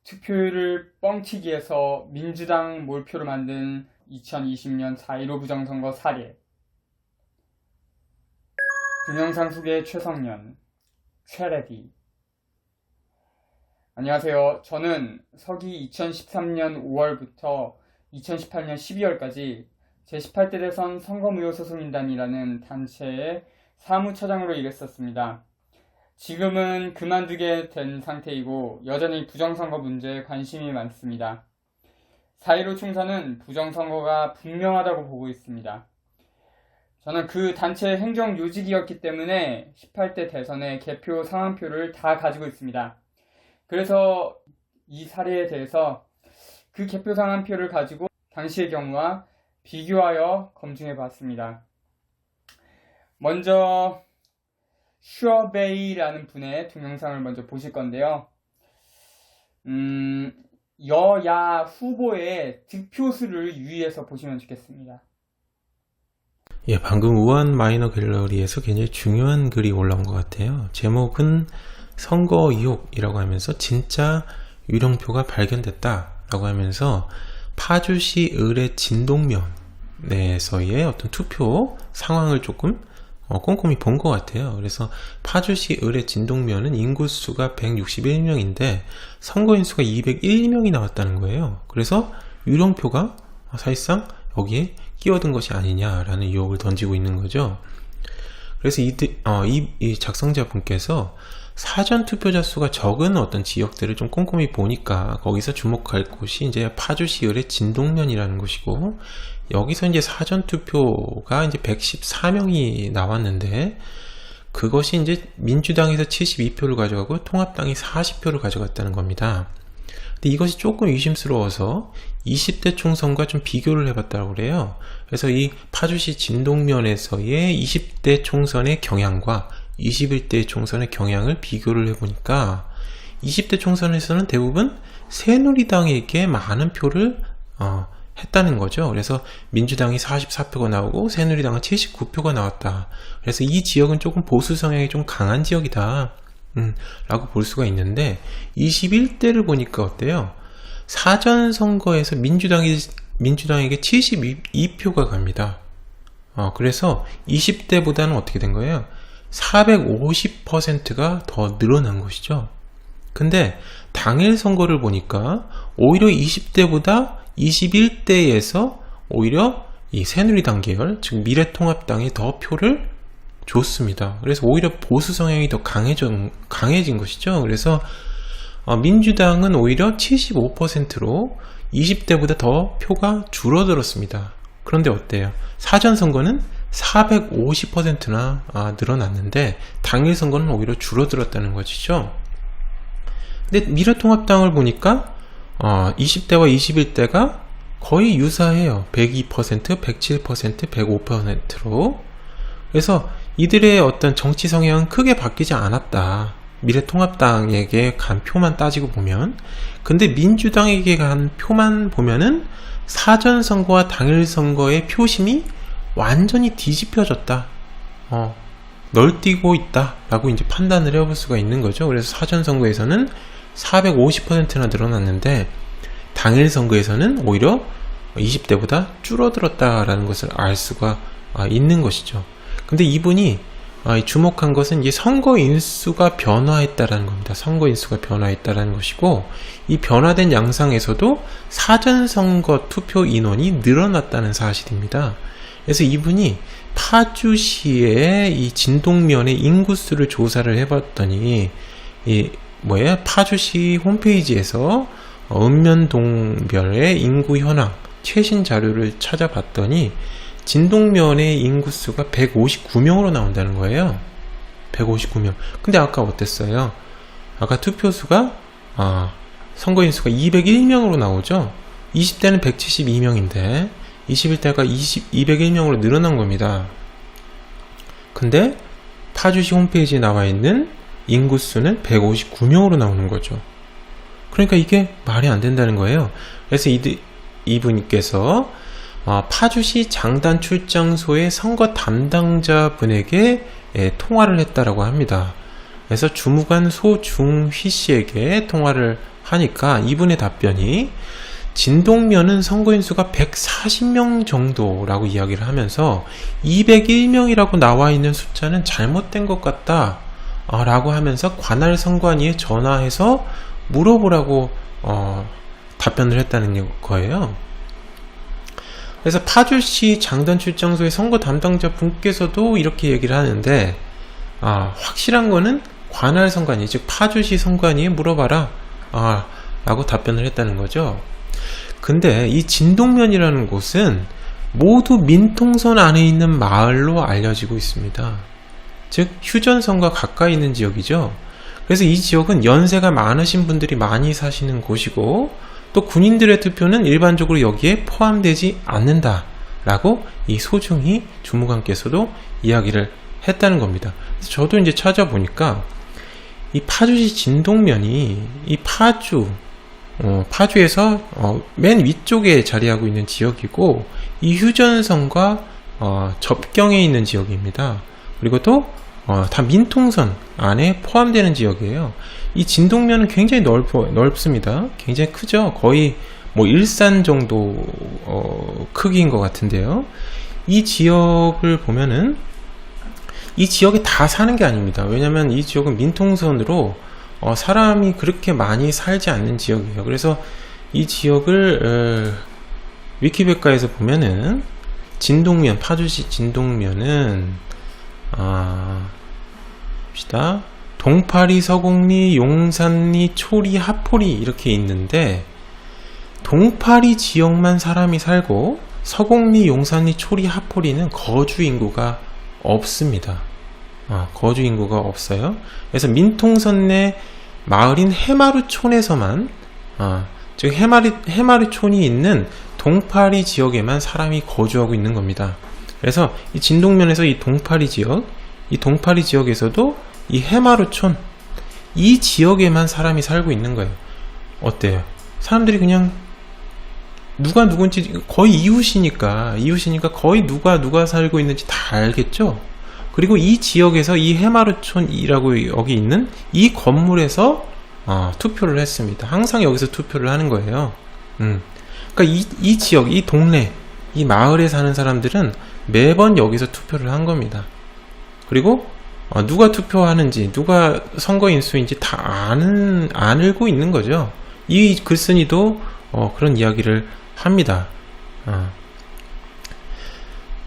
투표율을 뻥치기 위해서 민주당 몰표를 만든 2020년 4.15 부정선거 사례. 동영상 소개 최성년, 최레디. 안녕하세요. 저는 서기 2013년 5월부터 2018년 12월까지 제18대 대선 선거무효소송인단이라는 단체의 사무처장으로 일했었습니다. 지금은 그만두게 된 상태이고 여전히 부정선거 문제에 관심이 많습니다. 4.15 총선은 부정선거가 분명하다고 보고 있습니다. 저는 그 단체의 행정요직이었기 때문에 18대 대선의 개표 상황표를 다 가지고 있습니다. 그래서 이 사례에 대해서 그 개표 상황표를 가지고 당시의 경우와 비교하여 검증해 봤습니다. 먼저 슈어베이라는 분의 동영상을 먼저 보실 건데요. 여야 후보의 득표수를 유의해서 보시면 좋겠습니다. 예, 방금 우한 마이너 갤러리에서 굉장히 중요한 글이 올라온 것 같아요. 제목은 선거 의혹이라고 하면서 진짜 유령표가 발견됐다라고 하면서 파주시 을의 진동면에서의 어떤 투표 상황을 조금 꼼꼼히 본 것 같아요. 그래서 파주시 을의 진동면은 인구수가 161명인데 선거인수가 201명이 나왔다는 거예요. 그래서 유령표가 사실상 여기에 끼어든 것이 아니냐라는 의혹을 던지고 있는 거죠. 그래서 이 작성자분께서 사전 투표자 수가 적은 어떤 지역들을 좀 꼼꼼히 보니까 거기서 주목할 곳이 이제 파주시 을의 진동면이라는 곳이고, 여기서 이제 사전 투표가 이제 114명이 나왔는데 그것이 이제 민주당에서 72표를 가져가고 통합당이 40표를 가져갔다는 겁니다. 근데 이것이 조금 의심스러워서 20대 총선과 좀 비교를 해봤다고 그래요. 그래서 이 파주시 진동면에서의 20대 총선의 경향과 21대 총선의 경향을 비교를 해보니까 20대 총선에서는 대부분 새누리당에게 많은 표를 했다는 거죠. 그래서 민주당이 44표가 나오고 새누리당은 79표가 나왔다. 그래서 이 지역은 조금 보수 성향이 좀 강한 지역이다 라고 볼 수가 있는데, 21대를 보니까 어때요? 사전선거에서 민주당에게 72표가 갑니다. 그래서 20대보다는 어떻게 된 거예요? 450%가 더 늘어난 것이죠. 근데 당일 선거를 보니까 오히려 20대보다 21대에서 오히려 이 새누리당 계열, 즉 미래통합당이 더 표를 줬습니다. 그래서 오히려 보수 성향이 더 강해진 것이죠. 그래서 민주당은 오히려 75%로 20대보다 더 표가 줄어들었습니다. 그런데 어때요? 사전선거는 450%나 늘어났는데 당일 선거는 오히려 줄어들었다는 것이죠. 근데 미래통합당을 보니까 20대와 21대가 거의 유사해요. 102%, 107%, 105%로. 그래서 이들의 어떤 정치 성향은 크게 바뀌지 않았다. 미래통합당에게 간 표만 따지고 보면. 근데 민주당에게 간 표만 보면은 사전선거와 당일선거의 표심이 완전히 뒤집혀졌다. 널뛰고 있다. 라고 이제 판단을 해볼 수가 있는 거죠. 그래서 사전선거에서는 450%나 늘어났는데 당일 선거에서는 오히려 20대보다 줄어들었다라는 것을 알 수가 있는 것이죠. 근데 이분이 주목한 것은 이제 선거 인수가 변화했다라는 겁니다. 선거 인수가 변화했다라는 것이고, 이 변화된 양상에서도 사전선거 투표 인원이 늘어났다는 사실입니다. 그래서 이분이 파주시의 이 진동면의 인구수를 조사를 해봤더니 파주시 홈페이지에서 읍면동별의 인구 현황 최신 자료를 찾아봤더니 진동면의 인구수가 159명으로 나온다는 거예요. 159명. 근데 아까 어땠어요? 아까 투표수가 선거인수가 201명으로 나오죠. 20대는 172명인데 21대가 201명으로 늘어난 겁니다. 근데 파주시 홈페이지에 나와 있는 인구수는 159명으로 나오는 거죠. 그러니까 이게 말이 안 된다는 거예요. 그래서 이분께서 파주시 장단 출장소의 선거 담당자분에게 통화를 했다라고 합니다. 그래서 주무관 소중휘 씨에게 통화를 하니까 이분의 답변이 진동면은 선거인수가 140명 정도라고 이야기를 하면서 201명이라고 나와 있는 숫자는 잘못된 것 같다 라고 하면서 관할 선관위에 전화해서 물어보라고 답변을 했다는 거예요. 그래서 파주시 장단출장소의 선거 담당자 분께서도 이렇게 얘기를 하는데, 확실한 거는 관할 선관위, 즉 파주시 선관위에 물어봐라 라고 답변을 했다는 거죠. 근데 이 진동면이라는 곳은 모두 민통선 안에 있는 마을로 알려지고 있습니다. 즉 휴전선과 가까이 있는 지역이죠. 그래서 이 지역은 연세가 많으신 분들이 많이 사시는 곳이고, 또 군인들의 투표는 일반적으로 여기에 포함되지 않는다 라고 이 소중히 주무관께서도 이야기를 했다는 겁니다. 그래서 저도 이제 찾아보니까 이 파주시 진동면이 이 파주에서 맨 위쪽에 자리하고 있는 지역이고, 이 휴전선과 접경에 있는 지역입니다. 그리고 또 다 민통선 안에 포함되는 지역이에요. 이 진동면은 굉장히 넓습니다. 굉장히 크죠. 거의 뭐 일산 정도 크기인 것 같은데요. 이 지역을 보면은 이 지역에 다 사는 게 아닙니다. 왜냐면 이 지역은 민통선으로 사람이 그렇게 많이 살지 않는 지역이에요. 그래서 이 지역을 위키백과에서 보면은 진동면, 파주시 진동면은 봅시다. 동파리, 서곡리, 용산리, 초리, 하포리 이렇게 있는데, 동파리 지역만 사람이 살고 서곡리, 용산리, 초리, 하포리는 거주 인구가 없습니다. 거주 인구가 없어요. 그래서 민통선 내 마을인 해마루촌에서만 즉 해마루촌이 있는 동파리 지역에만 사람이 거주하고 있는 겁니다. 그래서 이 진동면에서 이 동파리 지역에서도 이 해마루촌, 이 지역에만 사람이 살고 있는 거예요. 어때요? 사람들이 그냥 누가 누군지 거의 이웃이니까 거의 누가 살고 있는지 다 알겠죠? 그리고 이 지역에서 이 해마루촌이라고 여기 있는 이 건물에서 투표를 했습니다. 항상 여기서 투표를 하는 거예요. 그러니까 이 지역, 이 동네, 이 마을에 사는 사람들은 매번 여기서 투표를 한 겁니다. 그리고 누가 투표하는지, 누가 선거인수인지 다 알고 있는 거죠. 이 글쓴이도 그런 이야기를 합니다.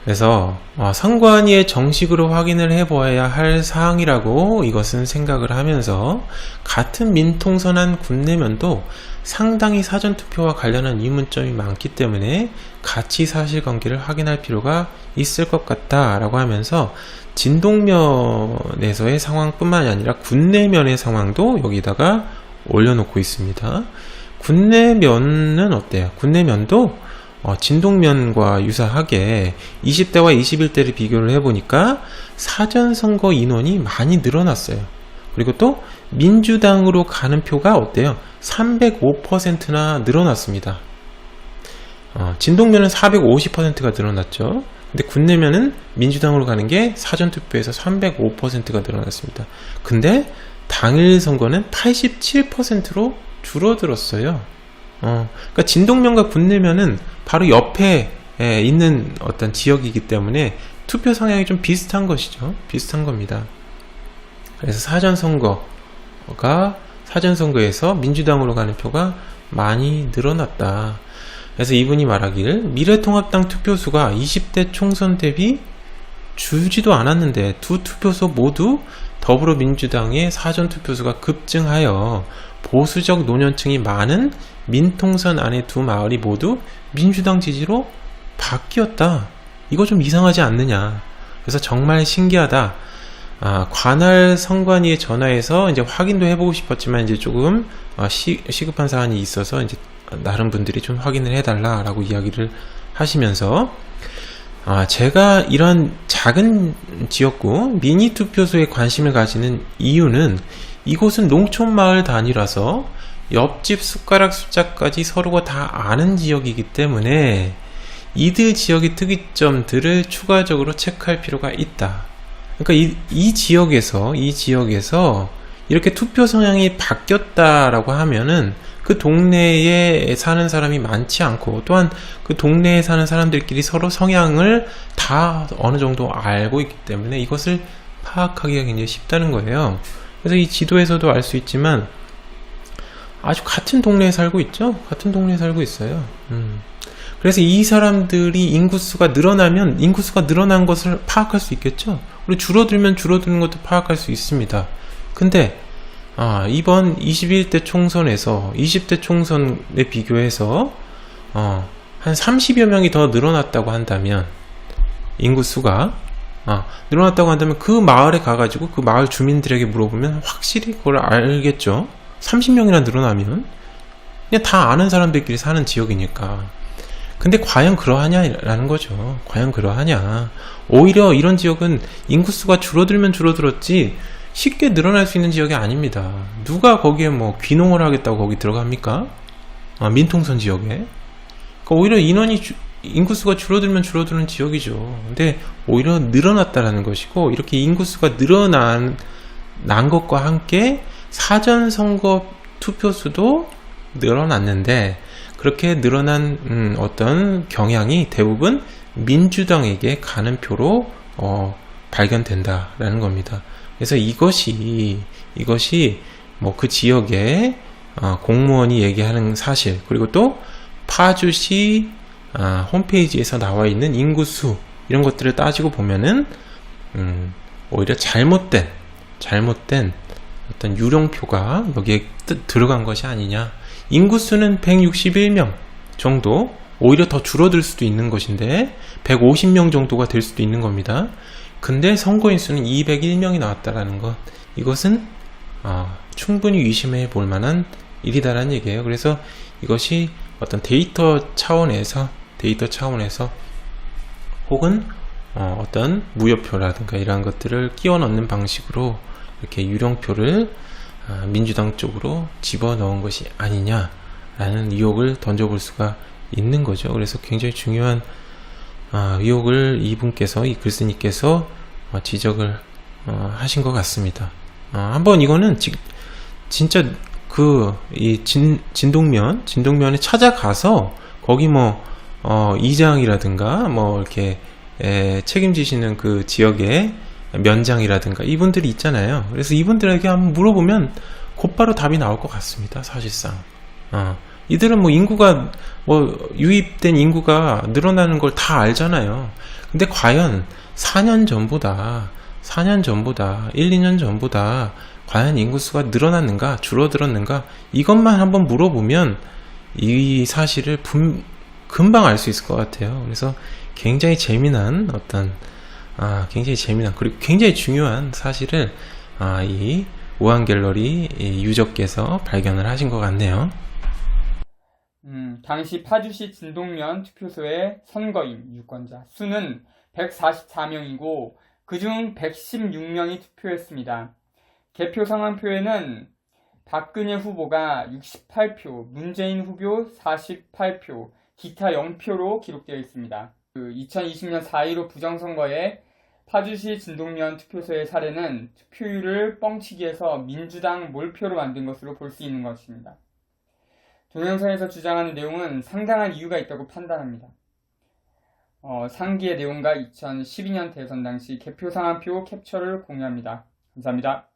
그래서 선관위에 정식으로 확인을 해보아야 할 사항이라고 이것은 생각을 하면서, 같은 민통선한 군내면도 상당히 사전투표와 관련한 의문점이 많기 때문에 같이 사실관계를 확인할 필요가 있을 것 같다 라고 하면서, 진동면에서의 상황뿐만이 아니라 군내면의 상황도 여기다가 올려놓고 있습니다. 군내면은 어때요? 군내면도 진동면과 유사하게 20대와 21대를 비교를 해보니까 사전선거 인원이 많이 늘어났어요. 그리고 또 민주당으로 가는 표가 어때요? 305%나 늘어났습니다. 진동면은 450%가 늘어났죠. 근데 군내면은 민주당으로 가는 게 사전투표에서 305%가 늘어났습니다. 근데 당일 선거는 87%로 줄어들었어요. 그러니까 진동면과 군내면은 바로 옆에 있는 어떤 지역이기 때문에 투표 성향이 좀 비슷한 것이죠. 비슷한 겁니다. 그래서 사전선거에서 민주당으로 가는 표가 많이 늘어났다. 그래서 이분이 말하길, 미래통합당 투표수가 20대 총선 대비 줄지도 않았는데 두 투표소 모두 더불어민주당의 사전투표수가 급증하여 보수적 노년층이 많은 민통선 안의 두 마을이 모두 민주당 지지로 바뀌었다. 이거 좀 이상하지 않느냐. 그래서 정말 신기하다. 관할 선관위에 전화해서 이제 확인도 해보고 싶었지만 이제 조금 시급한 사안이 있어서 이제 다른 분들이 좀 확인을 해달라라고 이야기를 하시면서, 제가 이런 작은 지역구 미니 투표소에 관심을 가지는 이유는, 이곳은 농촌마을 단위라서 옆집 숟가락 숫자까지 서로가 다 아는 지역이기 때문에 이들 지역의 특이점들을 추가적으로 체크할 필요가 있다. 그러니까 이 지역에서 이렇게 투표 성향이 바뀌었다라고 하면은 그 동네에 사는 사람이 많지 않고, 또한 그 동네에 사는 사람들끼리 서로 성향을 다 어느 정도 알고 있기 때문에 이것을 파악하기가 굉장히 쉽다는 거예요. 그래서 이 지도에서도 알 수 있지만 아주 같은 동네에 살고 있죠. 같은 동네에 살고 있어요. 그래서 이 사람들이 인구수가 늘어나면 인구수가 늘어난 것을 파악할 수 있겠죠. 그리고 줄어들면 줄어드는 것도 파악할 수 있습니다. 근데 이번 21대 총선에서 20대 총선에 비교해서 한 30여 명이 더 늘어났다고 한다면, 인구수가 늘어났다고 한다면 그 마을에 가가지고 그 마을 주민들에게 물어보면 확실히 그걸 알겠죠. 30명이나 늘어나면 그냥 다 아는 사람들끼리 사는 지역이니까. 근데 과연 그러하냐라는 거죠. 과연 그러하냐. 오히려 이런 지역은 인구수가 줄어들면 줄어들었지 쉽게 늘어날 수 있는 지역이 아닙니다. 누가 거기에 뭐 귀농을 하겠다고 거기 들어갑니까? 민통선 지역에. 그러니까 오히려 인구수가 줄어들면 줄어드는 지역이죠. 근데 오히려 늘어났다라는 것이고, 이렇게 인구수가 늘어난 것과 함께 사전선거 투표수도 늘어났는데, 그렇게 늘어난 어떤 경향이 대부분 민주당에게 가는 표로 발견된다라는 겁니다. 그래서 이것이 뭐 그 지역의 공무원이 얘기하는 사실, 그리고 또 파주시 홈페이지에서 나와 있는 인구수, 이런 것들을 따지고 보면은 오히려 잘못된 어떤 유령표가 여기에 들어간 것이 아니냐. 인구수는 161명 정도, 오히려 더 줄어들 수도 있는 것인데 150명 정도가 될 수도 있는 겁니다. 근데 선거인 수는 201명이 나왔다라는 것, 이것은 충분히 의심해 볼 만한 일이다라는 얘기예요. 그래서 이것이 어떤 데이터 차원에서 혹은 어떤 무효표라든가 이러한 것들을 끼워 넣는 방식으로 이렇게 유령표를 민주당 쪽으로 집어넣은 것이 아니냐라는 의혹을 던져볼 수가 있는 거죠. 그래서 굉장히 중요한 의혹을 이 글쓴이께서 지적을 하신 것 같습니다. 한번 이거는 진짜 이 진동면에 찾아가서 거기 뭐 이장이라든가 뭐 이렇게 책임지시는 그 지역의 면장이라든가 이분들이 있잖아요. 그래서 이분들에게 한번 물어보면 곧바로 답이 나올 것 같습니다. 사실상 이들은 뭐 인구가 유입된 인구가 늘어나는 걸 다 알잖아요. 근데 과연 4년 전보다 1, 2년 전보다 과연 인구수가 늘어났는가 줄어들었는가, 이것만 한번 물어보면 이 사실을 금방 알 수 있을 것 같아요. 그래서 굉장히 재미난 그리고 굉장히 중요한 사실을 이 우한갤러리 유저께서 발견을 하신 것 같네요. 당시 파주시 진동면 투표소의 선거인 유권자 수는 144명이고 그중 116명이 투표했습니다. 개표 상황표에는 박근혜 후보가 68표, 문재인 후보 48표, 기타 0표로 기록되어 있습니다. 2020년 4.15 부정선거에 파주시 진동면 투표소의 사례는 투표율을 뻥치기해서 민주당 몰표로 만든 것으로 볼 수 있는 것입니다. 동영상에서 주장하는 내용은 상당한 이유가 있다고 판단합니다. 상기의 내용과 2012년 대선 당시 개표 상황표 캡처를 공유합니다. 감사합니다.